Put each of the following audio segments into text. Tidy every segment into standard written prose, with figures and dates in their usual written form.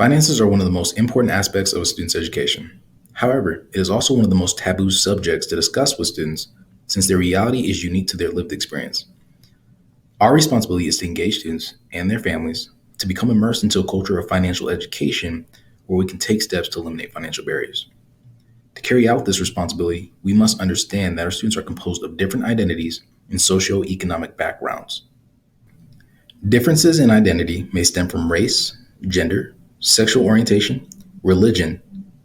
Finances are one of the most important aspects of a student's education. However, it is also one of the most taboo subjects to discuss with students since their reality is unique to their lived experience. Our responsibility is to engage students and their families to become immersed into a culture of financial education where we can take steps to eliminate financial barriers. To carry out this responsibility, we must understand that our students are composed of different identities and socioeconomic backgrounds. Differences in identity may stem from race, gender, sexual orientation, religion,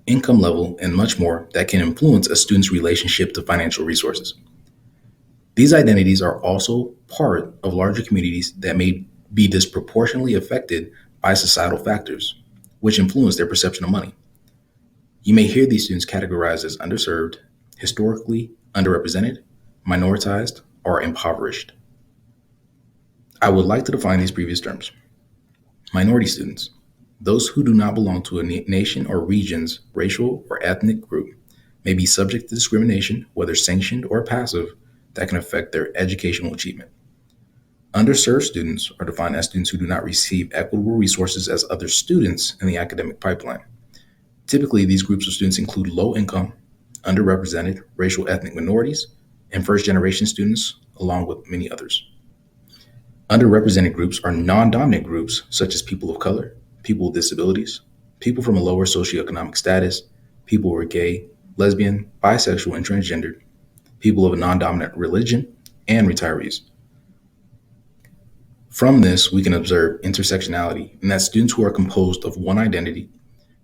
income level, and much more that can influence a student's relationship to financial resources. These identities are also part of larger communities that may be disproportionately affected by societal factors, which influence their perception of money. You may hear these students categorized as underserved, historically underrepresented, minoritized, or impoverished. I would like to define these previous terms. Minority students, those who do not belong to a nation or region's racial or ethnic group, may be subject to discrimination, whether sanctioned or passive, that can affect their educational achievement. Underserved students are defined as students who do not receive equitable resources as other students in the academic pipeline. Typically, these groups of students include low income, underrepresented racial ethnic minorities, and first generation students, along with many others. Underrepresented groups are non-dominant groups such as people of color, people with disabilities, people from a lower socioeconomic status, people who are gay, lesbian, bisexual, and transgendered, people of a non-dominant religion, and retirees. From this, we can observe intersectionality in that students who are composed of one identity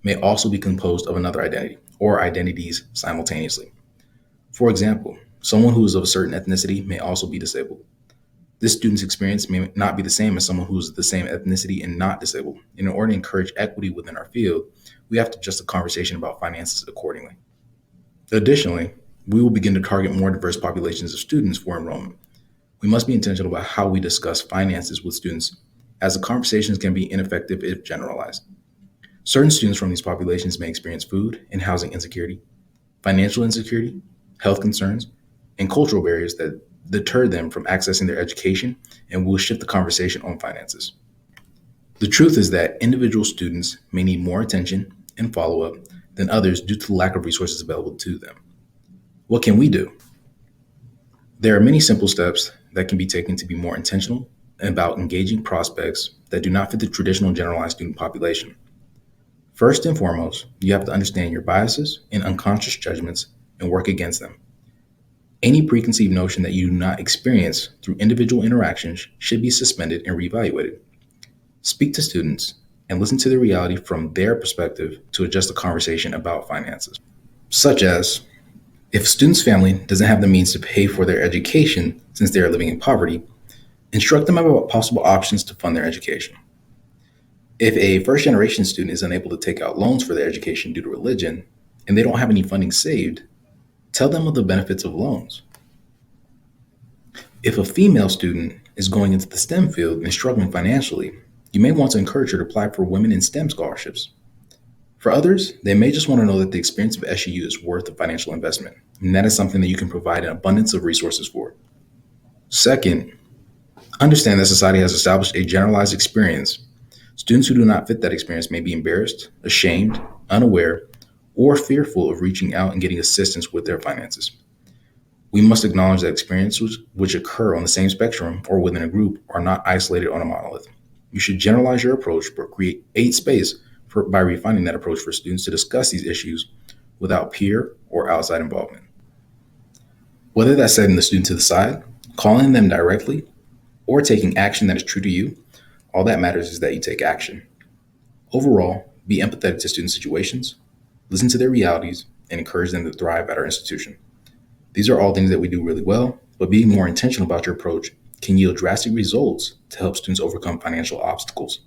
may also be composed of another identity or identities simultaneously. For example, someone who is of a certain ethnicity may also be disabled. This student's experience may not be the same as someone who is the same ethnicity and not disabled. In order to encourage equity within our field, we have to adjust the conversation about finances accordingly. Additionally, we will begin to target more diverse populations of students for enrollment. We must be intentional about how we discuss finances with students, as the conversations can be ineffective if generalized. Certain students from these populations may experience food and housing insecurity, financial insecurity, health concerns, and cultural barriers that deter them from accessing their education and will shift the conversation on finances. The truth is that individual students may need more attention and follow-up than others due to the lack of resources available to them. What can we do? There are many simple steps that can be taken to be more intentional about engaging prospects that do not fit the traditional generalized student population. First and foremost, you have to understand your biases and unconscious judgments and work against them. Any preconceived notion that you do not experience through individual interactions should be suspended and reevaluated. Speak to students and listen to the reality from their perspective to adjust the conversation about finances. Such as, if a student's family doesn't have the means to pay for their education since they are living in poverty, instruct them about possible options to fund their education. If a first generation student is unable to take out loans for their education due to religion, and they don't have any funding saved, tell them of the benefits of loans. If a female student is going into the STEM field and is struggling financially, you may want to encourage her to apply for women in STEM scholarships. For others, they may just want to know that the experience of SUU is worth the financial investment, and that is something that you can provide an abundance of resources for. Second, understand that society has established a generalized experience. Students who do not fit that experience may be embarrassed, ashamed, unaware, or fearful of reaching out and getting assistance with their finances. We must acknowledge that experiences which occur on the same spectrum or within a group are not isolated on a monolith. You should generalize your approach, but create space by refining that approach for students to discuss these issues without peer or outside involvement. Whether that's setting the student to the side, calling them directly, or taking action that is true to you, all that matters is that you take action. Overall, be empathetic to student situations, listen to their realities, and encourage them to thrive at our institution. These are all things that we do really well, but being more intentional about your approach can yield drastic results to help students overcome financial obstacles.